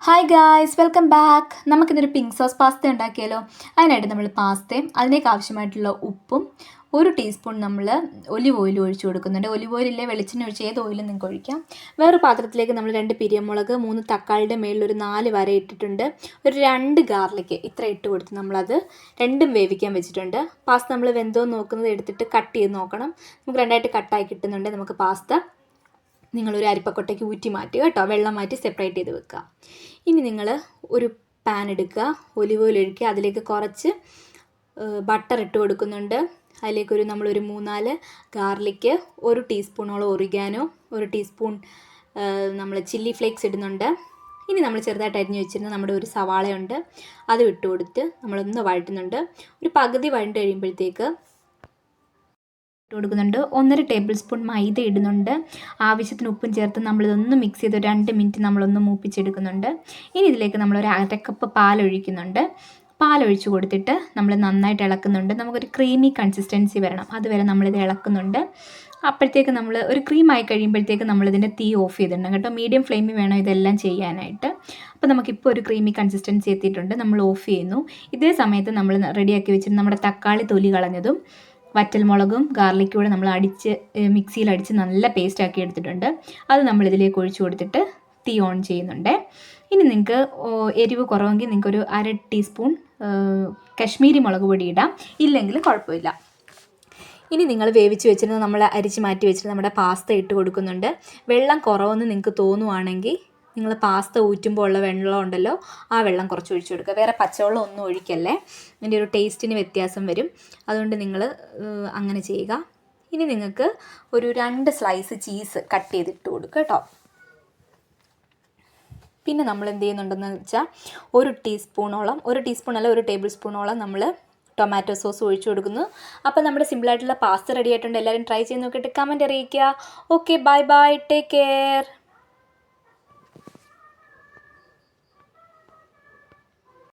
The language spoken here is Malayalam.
Hi guys, welcome back. നമുക്കിന്നൊരു പിങ്ക് സോസ് പാസ്ത ഉണ്ടാക്കിയാലോ. അതിനായിട്ട് നമ്മൾ പാസ്തയും അതിലേക്ക് ആവശ്യമായിട്ടുള്ള ഉപ്പും 1 ടീസ്പൂൺ നമ്മൾ ഒലിവ് ഓയിൽ ഒഴിച്ചു കൊടുക്കുന്നുണ്ട്. ഒലിവ് ഓയിലില്ലേ വെളിച്ചെണ്ണ ഒഴിച്ച് ഏത് ഓയിലും നിങ്ങൾക്ക് ഒഴിക്കാം. വേറൊരു പാത്രത്തിലേക്ക് നമ്മൾ 2 പിരിയമുളക്, 3 തക്കാളിയുടെ മേളിൽ ഒരു 4 വര ഇട്ടിട്ടുണ്ട്. ഒരു 2 ഗാർലിക്ക് ഇത്ര ഇട്ട് കൊടുത്ത് നമ്മളത് രണ്ടും വേവിക്കാൻ വെച്ചിട്ടുണ്ട്. പാസ്ത നമ്മൾ വെന്തോ നോക്കുന്നത് എടുത്തിട്ട് കട്ട് ചെയ്ത് നോക്കണം. നമുക്ക് രണ്ടായിട്ട് കട്ടായി കിട്ടുന്നുണ്ട്. നമുക്ക് പാസ്ത നിങ്ങളൊരു അരിപ്പക്കൊട്ടയ്ക്ക് ഊറ്റി മാറ്റുക കേട്ടോ, വെള്ളം മാറ്റി സെപ്പറേറ്റ് ചെയ്ത് വെക്കുക. ഇനി നിങ്ങൾ ഒരു പാൻ എടുക്കുക, ഒലിവ് ഓയിൽ ഒഴിക്കുക, അതിലേക്ക് കുറച്ച് ബട്ടർ ഇട്ട് കൊടുക്കുന്നുണ്ട്. അതിലേക്കൊരു നമ്മളൊരു 3-4 ഗാർലിക്ക്, 1 ടീസ്പൂണോളം ഒറിഗാനോ, 1 ടീസ്പൂൺ നമ്മൾ ചില്ലി ഫ്ലേക്സ് ഇടുന്നുണ്ട്. ഇനി നമ്മൾ ചെറുതായിട്ട് അരിഞ്ഞ് വെച്ചിരുന്ന നമ്മുടെ ഒരു സവാളയുണ്ട്, അത് ഇട്ട് കൊടുത്ത് നമ്മളൊന്ന് വഴറ്റുന്നുണ്ട്. ഒരു പകുതി വഴണ്ട് കഴിയുമ്പോഴത്തേക്ക് കൊടുക്കുന്നുണ്ട്. 1.5 ടേബിൾ സ്പൂൺ മൈദ ഇടുന്നുണ്ട്. ആവശ്യത്തിന് ഉപ്പും ചേർത്ത് നമ്മളിതൊന്ന് മിക്സ് ചെയ്ത് 2 മിനിറ്റ് നമ്മളൊന്ന് മൂപ്പിച്ചെടുക്കുന്നുണ്ട്. ഇനി ഇതിലേക്ക് നമ്മളൊരു 1/2 കപ്പ് പാലൊഴിക്കുന്നുണ്ട്. പാലൊഴിച്ച് കൊടുത്തിട്ട് നമ്മൾ നന്നായിട്ട് ഇളക്കുന്നുണ്ട്. നമുക്കൊരു ക്രീമി കൺസിസ്റ്റൻസി വരണം, അതുവരെ നമ്മളിത് ഇളക്കുന്നുണ്ട്. അപ്പോഴത്തേക്ക് നമ്മൾ ഒരു ക്രീമായി കഴിയുമ്പോഴത്തേക്ക് നമ്മളിതിൻ്റെ തീ ഓഫ് ചെയ്തിട്ടുണ്ട് കേട്ടോ. മീഡിയം ഫ്ലെയിമിൽ വേണം ഇതെല്ലാം ചെയ്യാനായിട്ട്. അപ്പോൾ നമുക്കിപ്പോൾ ഒരു ക്രീമി കൺസിസ്റ്റൻസി എത്തിയിട്ടുണ്ട്. നമ്മൾ ഓഫ് ചെയ്യുന്നു. ഇതേ സമയത്ത് നമ്മൾ റെഡിയാക്കി വെച്ചിട്ട് നമ്മുടെ തക്കാളി തൊലി കളഞ്ഞതും വറ്റൽമുളകും ഗാർലിക്കും കൂടെ നമ്മൾ മിക്സിയിൽ അടിച്ച് നല്ല പേസ്റ്റ് ആക്കി എടുത്തിട്ടുണ്ട്. അത് നമ്മളിതിലേക്ക് ഒഴിച്ചു കൊടുത്തിട്ട് തീ ഓൺ ചെയ്യുന്നുണ്ട്. ഇനി നിങ്ങൾക്ക് എരിവ് കുറവെങ്കിൽ നിങ്ങൾക്കൊരു 1/2 ടീസ്പൂൺ കശ്മീരി മുളക് പൊടി ഇടാം, ഇല്ലെങ്കിൽ കുഴപ്പമില്ല. ഇനി നിങ്ങൾ വേവിച്ച് വെച്ചിരുന്ന നമ്മൾ അരിച്ച് മാറ്റി വെച്ചിട്ട് നമ്മുടെ പാസ്ത ഇട്ട് കൊടുക്കുന്നുണ്ട്. വെള്ളം കുറവെന്ന് നിങ്ങൾക്ക് തോന്നുവാണെങ്കിൽ നിങ്ങൾ പാസ്ത ഊറ്റുമ്പോൾ ഉള്ള വെള്ളം ഉണ്ടല്ലോ, ആ വെള്ളം കുറച്ച് ഒഴിച്ചു കൊടുക്കുക. വേറെ പച്ചവെള്ളം ഒന്നും ഒഴിക്കല്ലേ, അതിൻ്റെ ഒരു ടേസ്റ്റിന് വ്യത്യാസം വരും. അതുകൊണ്ട് നിങ്ങൾ അങ്ങനെ ചെയ്യുക. ഇനി നിങ്ങൾക്ക് ഒരു 2 സ്ലൈസ് ചീസ് കട്ട് ചെയ്തിട്ട് കൊടുക്കുക കേട്ടോ. പിന്നെ നമ്മൾ എന്ത് ചെയ്യുന്നുണ്ടെന്ന് വെച്ചാൽ 1 ടീസ്പൂണല്ല 1 ടേബിൾ സ്പൂണോളം നമ്മൾ ടൊമാറ്റോ സോസ് ഒഴിച്ചു കൊടുക്കുന്നു. അപ്പോൾ നമ്മുടെ സിമ്പിളായിട്ടുള്ള പാസ്ത റെഡി ആയിട്ടുണ്ട്. എല്ലാവരും ട്രൈ ചെയ്ത് നോക്കിയിട്ട് കമൻറ്റ് അറിയിക്കുക. Okay, bye bye, take care.